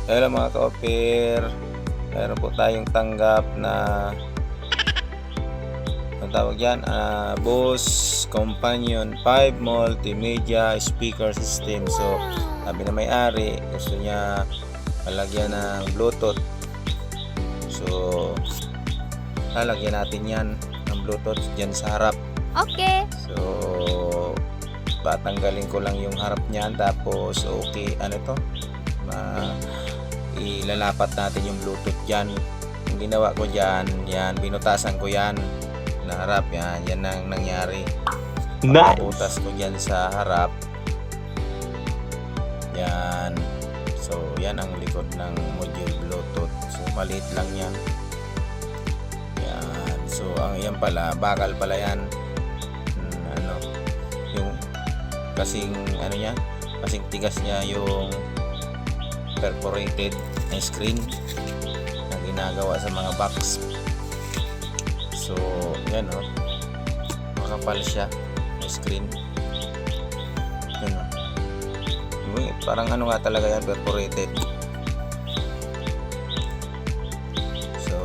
Hello mga ka-offer, meron po tayong tanggap na ang tawag yan, Bose Companion 5 Multimedia Speaker System. So sabi na may-ari, gusto niya malagyan ng Bluetooth. So lalagyan natin yan ng Bluetooth dyan sa harap. Okay. So patanggalin ko lang yung harap niyan, tapos okay, ilalapat natin yung Bluetooth dyan. Yung ginawa ko dyan, yan, binutasan ko yan na harap, yan ang nangyari. Nice. Butas ko dyan sa harap, yan. So yan ang likod ng module Bluetooth. So maliit lang yan. Yan. So yan pala, bakal pala yan. Yung kasing kasing tigas niya yung perforated na screen na ginagawa sa mga box. So yan makapal siya na screen. Yan parang nga talaga yan, perforated. So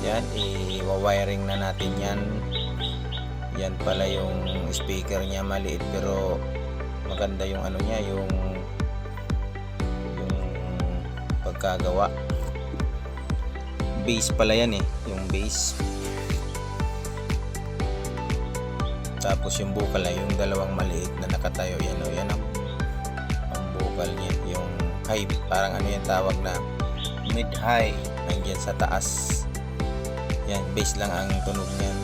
yan, i-wiring na natin yan. Yan pala yung speaker niya, maliit pero maganda yung niya, yung pagkagawa. Base pala yan yung base. Tapos yung bukal yung dalawang maliit na nakatayo, yan ang bukal niya, yung high, parang yung tawag na mid-high, nandiyan sa taas. Yan, base lang ang tunog niyan.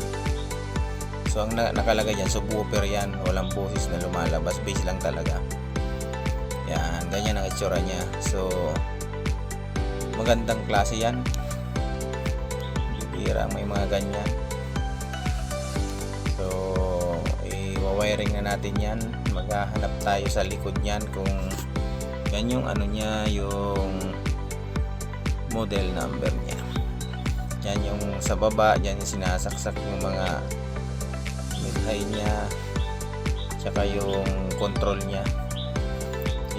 So ang nakalagay dyan, subwoofer yan, walang boses na lumalabas, bass lang talaga. Yan, ganyan ang itsura niya. So magandang klase yan, bibira may mga ganyan. So i-wiring na natin yan. Maghahanap tayo sa likod niyan kung yan yung niya, yung model number niya. Yan yung sa baba, yan yung sinasaksak yung mga mid-high niya, tsaka yung control niya.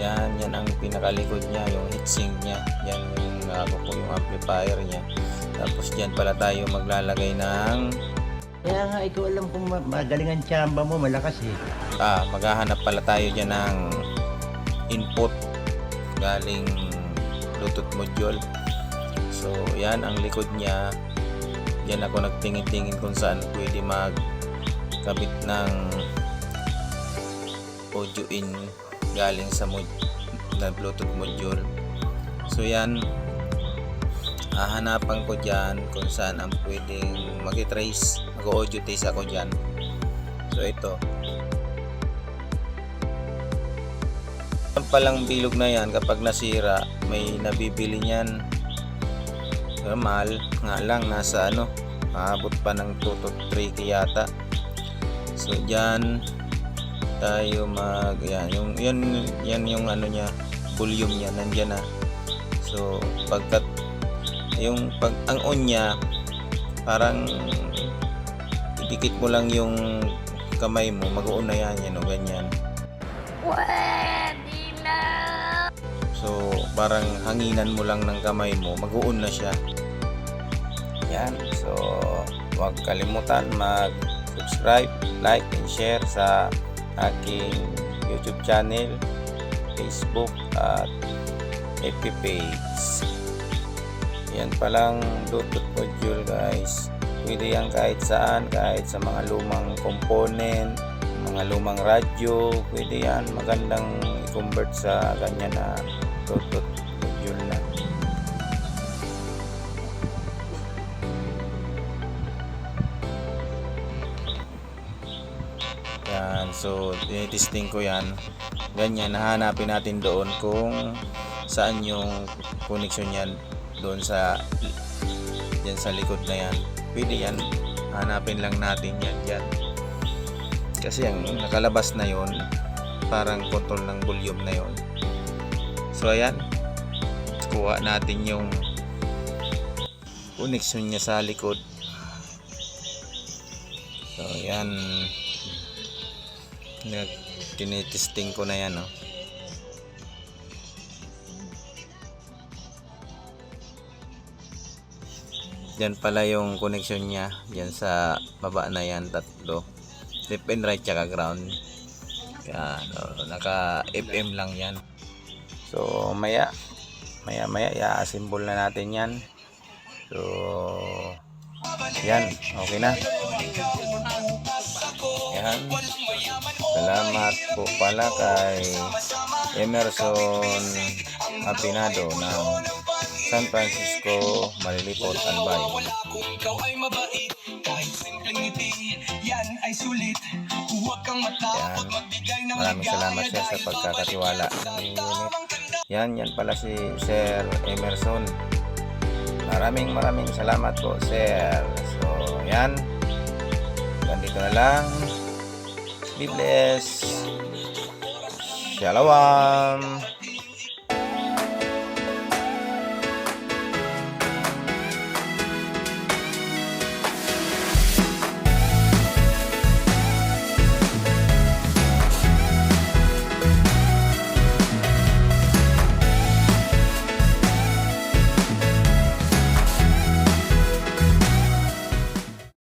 Yan ang pinakalikod niya, yung heatsink niya. Yan yung yung amplifier niya. Tapos dyan pala tayo maglalagay ng Kaya nga ikaw alam kung magaling ang tsamba mo, malakas maghahanap pala tayo dyan ng input galing Bluetooth module. So yan ang likod niya. Yan ako nagtingin-tingin kung saan pwede kabit ng audio in galing sa Bluetooth module. So yan, hahanapan ko dyan kung saan ang pwedeng mag-trace, mag-audio trace ako dyan. So ito, ang palang bilog na yan, kapag nasira may nabibili niyan, mahal nga lang, nasa maabot pa ng 2 to 3 yata. So diyan tayo yan yung niya, volume niya nandiyan na. So pagkat ang on niya, parang idikit mo lang yung kamay mo, mag-on na yan, ganyan. Pwede na. So parang hanginan mo lang ng kamay mo, mag-on na siya. Yan. So huwag kalimutan mag-subscribe, like, and share sa aking YouTube channel, Facebook, at FB page. Yan palang Bluetooth module guys. Pwede yan kahit saan, kahit sa mga lumang component, mga lumang radyo, pwede yan. Magandang i-convert sa ganyan na Bluetooth module na. Yan, so testing ko yan. Ganyan, nahanapin natin doon kung saan yung connection yan, doon yan sa likod na yan. Pwede yan, hanapin lang natin yan dyan. Kasi ang nakalabas na yon, parang control ng volume na yon. So ayan, kuha natin yung connection niya sa likod. So yan, tinitesting ko na yan Diyan pala yung connection niya. Diyan sa baba na yan, tatlo. Left and right tsaka ground. Yan, naka FM lang yan. So maya i-assemble na natin yan. So yan, okay na. Yan. Salamat po pala kay Emerson Apinado ng San Francisco, Malilipot, Albay. Yan. Maraming salamat siya sa pagkakatiwala ng unit. Yan pala si Sir Emerson. Maraming salamat po, Sir. So, yan. Ganito na lang. Be blessed. Shalom.